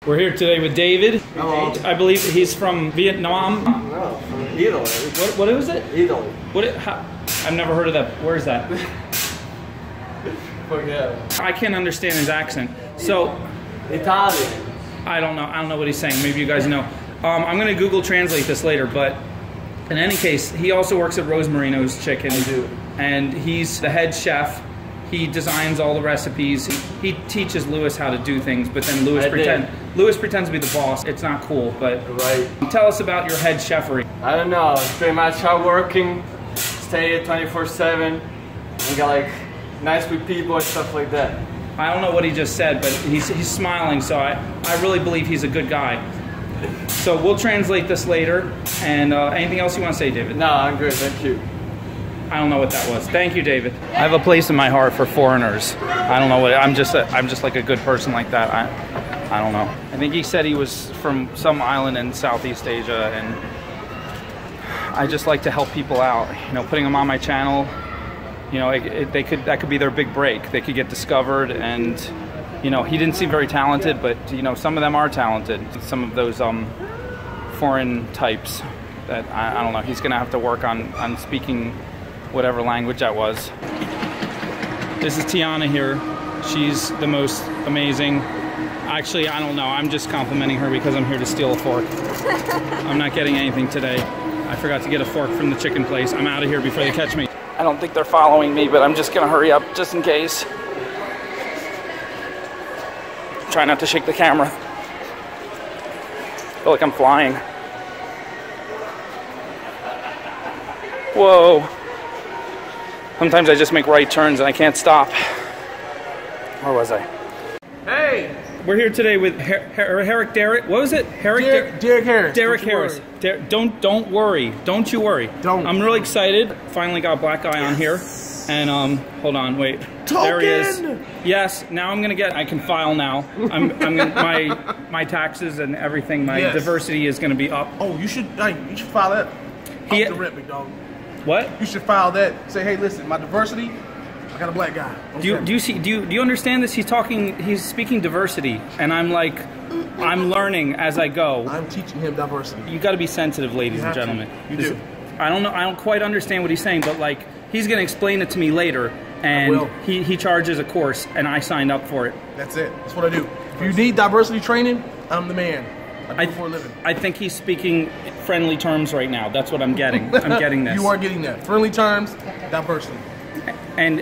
We're here today with David. Hello. I believe he's from Vietnam. No, from Italy. What is it? Italy. I've never heard of that. Where is that? Forget. I can't understand his accent. So Italian. I don't know. I don't know what he's saying. Maybe you guys know. I'm gonna Google Translate this later. But in any case, he also works at Rosmarino's Chicken. I do. And he's the head chef. He designs all the recipes. He teaches Lewis how to do things, but then Lewis pretends to be the boss. It's not cool, but right. Tell us about your head chefery. I don't know. It's pretty much hardworking. Stay 24/7. And got like nice with people and stuff like that. I don't know what he just said, but he's smiling, so I really believe he's a good guy. So we'll translate this later. And anything else you want to say, David? No, I'm good. Thank you. I don't know what that was. Thank you, David. I have a place in my heart for foreigners. I don't know what I'm just like a good person like that. I don't know. I think he said he was from some island in Southeast Asia, and I just like to help people out. You know, putting them on my channel. You know, that could be their big break. They could get discovered, and you know, he didn't seem very talented, but you know, some of them are talented. Some of those foreign types that I don't know. He's gonna have to work on speaking whatever language that was. This is Tiana here. She's the most amazing. Actually, I don't know. I'm just complimenting her because I'm here to steal a fork. I'm not getting anything today. I forgot to get a fork from the chicken place. I'm out of here before they catch me. I don't think they're following me, but I'm just gonna hurry up just in case. Try not to shake the camera. I feel like I'm flying. Whoa. Sometimes I just make right turns and I can't stop. Where was I? Hey! We're here today with Derek. What was it? Derek Harris. Derek Harris. Don't worry. Don't you worry. Don't. I'm really excited. Finally got Black Guy on here. And hold on, wait. Token! There he is. Yes. Now I can file now. My taxes and everything. My diversity is gonna be up. Oh, you should file that. Off the rip, big dog. What? You should file that. Say, hey, listen, my diversity. I got a black guy. Okay. Do you understand this? He's speaking diversity, and I'm like, I'm learning as I go. I'm teaching him diversity. You got to be sensitive, ladies and gentlemen. You do. I don't know. I don't quite understand what he's saying, but like, he's gonna explain it to me later, and he charges a course, and I signed up for it. That's it. That's what I do. If you need diversity training, I'm the man. I do it for a living. I think he's speaking friendly terms right now. That's what I'm getting. I'm getting this. You are getting that. Friendly terms, diversity. And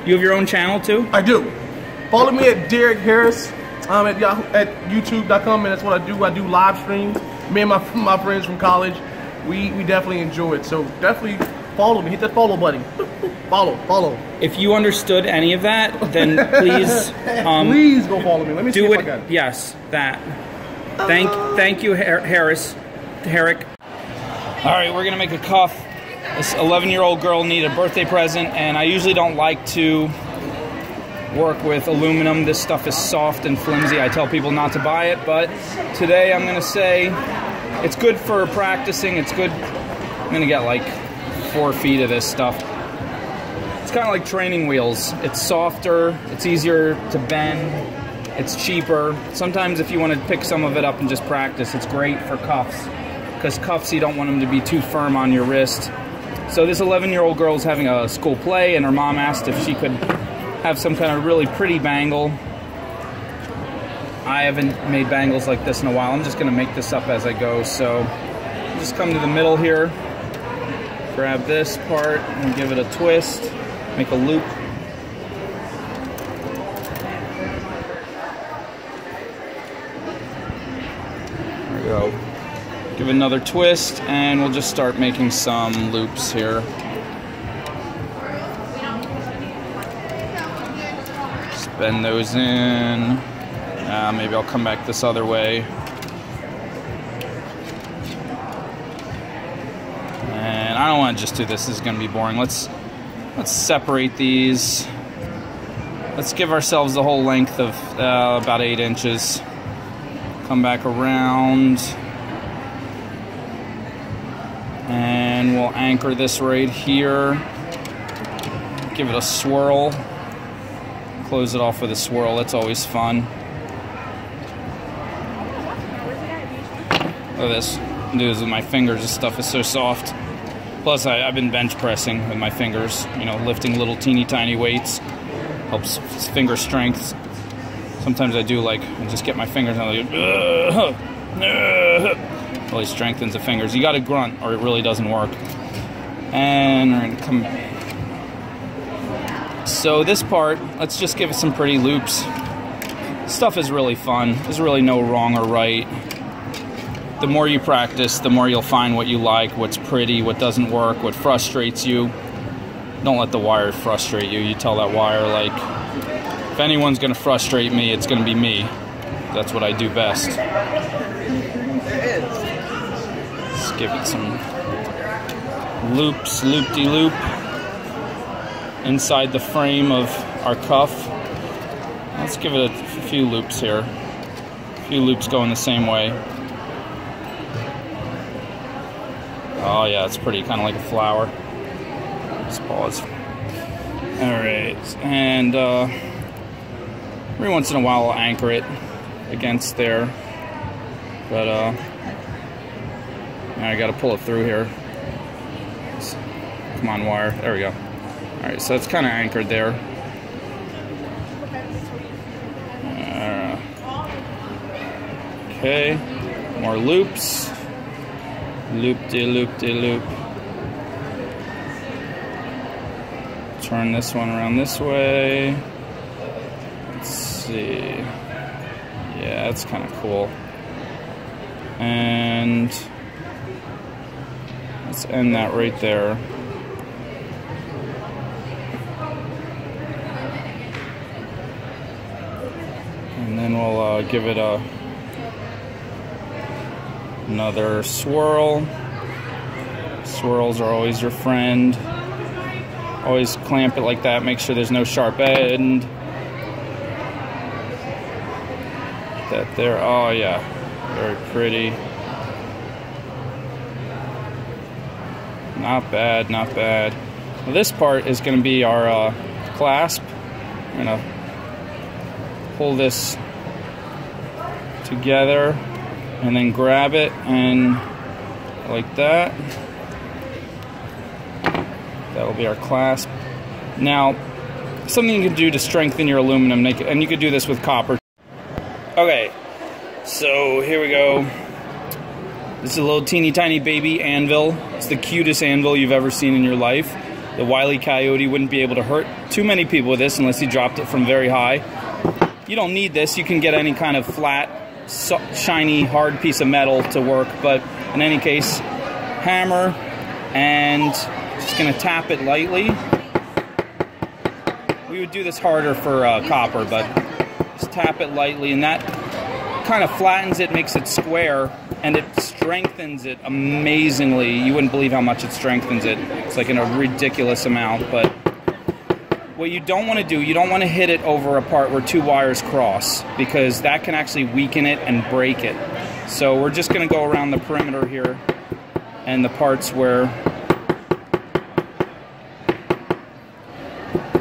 you have your own channel too? I do. Follow me at Derek Harris at YouTube.com, and that's what I do. I do live streams. Me and my friends from college, we definitely enjoy it. So definitely follow me. Hit that follow button. Follow. If you understood any of that, then please please go follow me. Let me see if I got it. Yes, that. Thank you, Herrick. All right, we're gonna make a cuff. This 11-year-old girl needed a birthday present, and I usually don't like to work with aluminum. This stuff is soft and flimsy. I tell people not to buy it, but today I'm gonna say it's good for practicing. It's good. I'm gonna get like 4 feet of this stuff. It's kind of like training wheels. It's softer. It's easier to bend. It's cheaper. Sometimes if you want to pick some of it up and just practice, it's great for cuffs. Because cuffs, you don't want them to be too firm on your wrist. So this 11-year-old girl is having a school play, and her mom asked if she could have some kind of really pretty bangle. I haven't made bangles like this in a while. I'm just going to make this up as I go. So just come to the middle here, grab this part and give it a twist, make a loop. Go. Give it another twist, and we'll just start making some loops here. Just bend those in. Maybe I'll come back this other way. And I don't want to just do this. This is going to be boring. Let's separate these. Let's give ourselves the whole length of about 8 inches. Come back around, and we'll anchor this right here. Give it a swirl. Close it off with a swirl. That's always fun. Look at this. Do this with my fingers. This stuff is so soft. Plus, I've been bench pressing with my fingers. You know, lifting little teeny tiny weights helps finger strength. Sometimes I do like I just get my fingers and I'm like, really strengthens the fingers. You got to grunt or it really doesn't work. And we're gonna come. So this part, let's just give it some pretty loops. Stuff is really fun. There's really no wrong or right. The more you practice, the more you'll find what you like, what's pretty, what doesn't work, what frustrates you. Don't let the wire frustrate you. You tell that wire, like, if anyone's gonna frustrate me, it's gonna be me. That's what I do best. Let's give it some loops, loop-de-loop, inside the frame of our cuff. Let's give it a few loops here. A few loops going the same way. Oh yeah, it's pretty, kind of like a flower. Just pause. Alright, and every once in a while I'll anchor it against there. But now I gotta pull it through here. Come on, wire. There we go. Alright, so it's kind of anchored there. Okay, more loops. Loop-de-loop-de-loop. Turn this one around this way. Let's see. Yeah, that's kind of cool. And let's end that right there. And then we'll give it another swirl. Swirls are always your friend. Always clamp it like that. Make sure there's no sharp end. That there. Oh yeah, very pretty. Not bad, not bad. Well, this part is going to be our clasp. I'm going to pull this together and then grab it and like that. That will be our clasp. Now, something you can do to strengthen your aluminum, and you could do this with copper. Okay, so here we go. This is a little teeny tiny baby anvil. It's the cutest anvil you've ever seen in your life. The Wile E. Coyote wouldn't be able to hurt too many people with this unless he dropped it from very high. You don't need this. You can get any kind of flat, shiny, hard piece of metal to work, but in any case, hammer, and just gonna tap it lightly. We would do this harder for copper, but just tap it lightly, and that kind of flattens it, makes it square, and it strengthens it amazingly. You wouldn't believe how much it strengthens it. It's like in a ridiculous amount, but what you don't want to do, you don't want to hit it over a part where two wires cross, because that can actually weaken it and break it. So we're just going to go around the perimeter here and the parts where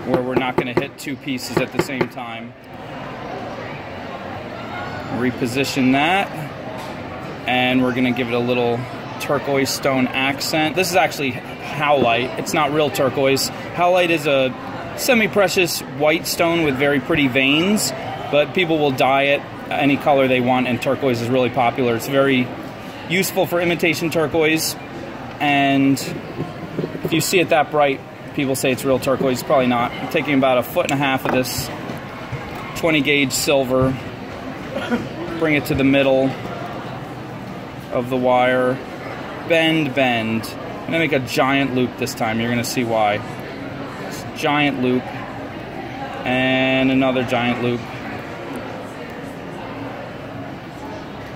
we're not going to hit two pieces at the same time. Reposition that, and we're going to give it a little turquoise stone accent. This is actually howlite. It's not real turquoise. Howlite is a semi-precious white stone with very pretty veins, but people will dye it any color they want, and turquoise is really popular. It's very useful for imitation turquoise, and if you see it that bright, people say it's real turquoise. It's probably not. I'm taking about 1.5 feet of this 20 gauge silver, bring it to the middle of the wire, bend. I'm gonna make a giant loop this time. You're gonna see why. Giant loop, and another giant loop.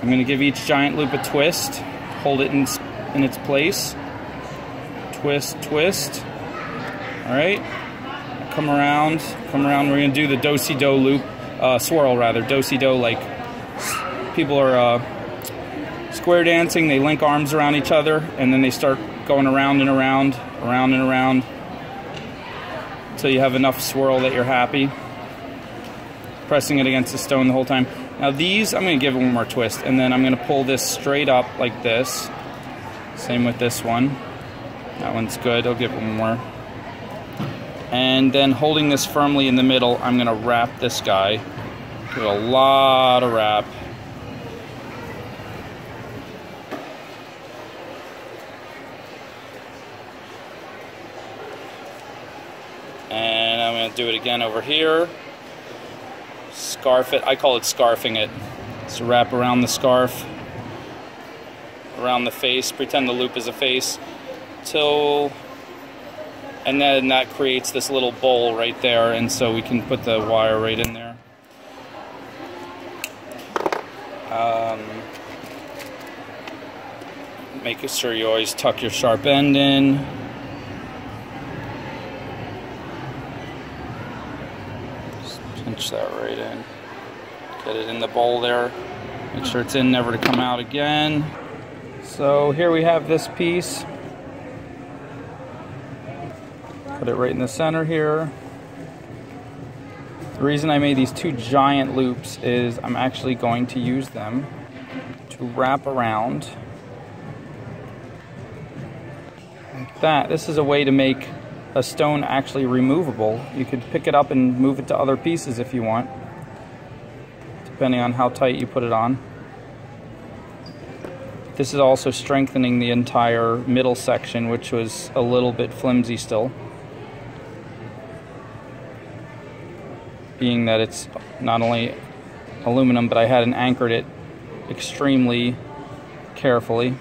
I'm going to give each giant loop a twist, hold it in its place, twist. All right, come around. We're going to do the do-si-do loop, swirl rather, do-si-do, like people are square dancing. They link arms around each other, and then they start going around and around, until you have enough swirl that you're happy. Pressing it against the stone the whole time. Now these, I'm going to give it one more twist, and then I'm going to pull this straight up like this. Same with this one. That one's good. I'll give it one more. And then holding this firmly in the middle, I'm going to wrap this guy. Give it a lot of wrap. And I'm going to do it again over here. Scarf it. I call it scarfing it. So wrap around the scarf, around the face. Pretend the loop is a face. And then that creates this little bowl right there. And so we can put the wire right in there. Making sure you always tuck your sharp end in. Pinch that right in. Get it in the bowl there. Make sure it's in, never to come out again. So here we have this piece. Put it right in the center here. The reason I made these two giant loops is I'm actually going to use them to wrap around like that. This is a way to make a stone actually removable. You could pick it up and move it to other pieces if you want, depending on how tight you put it on. This is also strengthening the entire middle section, which was a little bit flimsy still, being that it's not only aluminum, but I hadn't anchored it extremely carefully.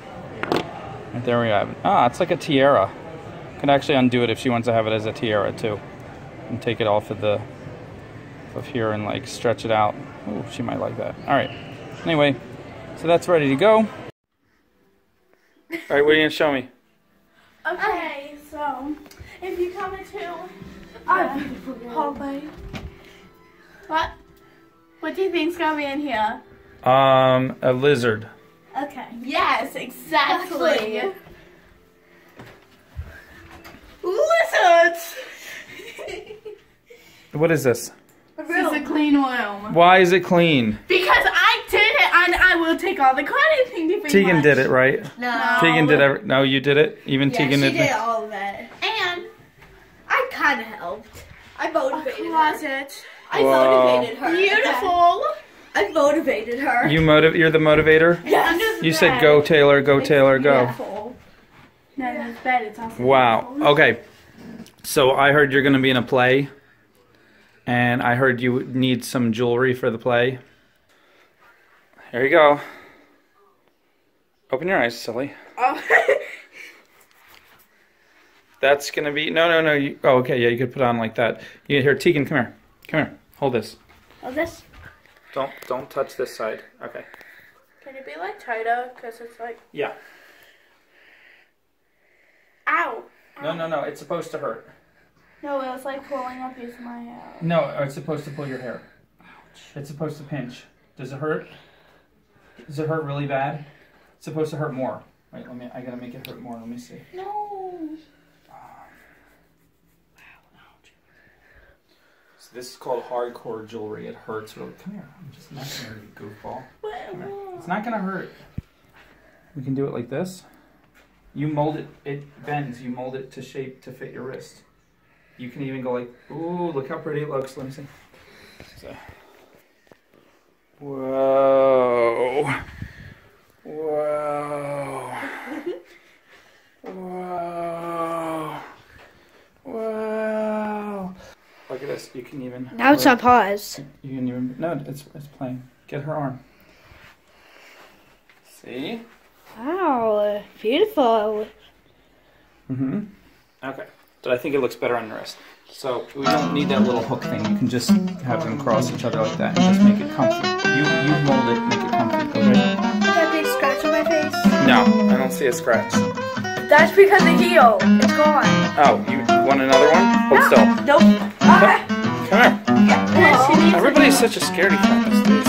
Right there we have it. Ah, it's like a tiara. Could actually undo it if she wants to have it as a tiara too, and take it off of here and like stretch it out. Oh, she might like that. All right. Anyway, so that's ready to go. All right, what are you gonna show me? Okay, so if you come into our beautiful hallway, what do you think's gonna be in here? A lizard. Okay. Yes, exactly. Lizards! What is this? This is a clean room. Why is it clean? Because I did it, and I will take all the credit. Thank you very Tegan much. did it, right? No. Tegan did no, you did it? Even Tegan she did did all of it. And I kind of helped. I motivated her. Closet. I motivated her. Beautiful. I motivated her. You're the motivator? Yes. You said go Taylor, go Taylor, go. Beautiful. No, this bed, it's awesome. Wow. Okay. So I heard you're going to be in a play, and I heard you need some jewelry for the play. Here you go. Open your eyes, silly. Oh. That's going to be... No. Oh, okay. Yeah, you could put it on like that. Here, Tegan, come here. Come here. Hold this. Oh, this? Don't touch this side. Okay. Can it be like tighter? Because it's like... Yeah. Ow. No. It's supposed to hurt. No, it was like pulling a piece of my hair. No, it's supposed to pull your hair. Ouch. It's supposed to pinch. Does it hurt? Does it hurt really bad? It's supposed to hurt more. Wait, I gotta make it hurt more. Let me see. No. So this is called hardcore jewelry. It hurts really. Come here. I'm just messing with you, goofball. Come here. It's not gonna hurt. We can do it like this. You mold it. It bends. You mold it to shape to fit your wrist. You can even go like, ooh, look how pretty it looks. Let me see. So. Whoa. Whoa. Whoa. Whoa. Look at this. You can even... Now it's on pause. You can even... No, it's playing. Get her arm. See? Wow, beautiful. Mm-hmm. Okay. But I think it looks better on the wrist. So we don't need that little hook thing. You can just have them cross each other like that and just make it comfy. You mold it, make it comfy, okay? Is that big scratch on my face? No, I don't see a scratch. That's because the heel. It's gone. Oh, you want another one? Hold still. Nope. Come here. Yes, she needs Everybody's such a scaredy cat.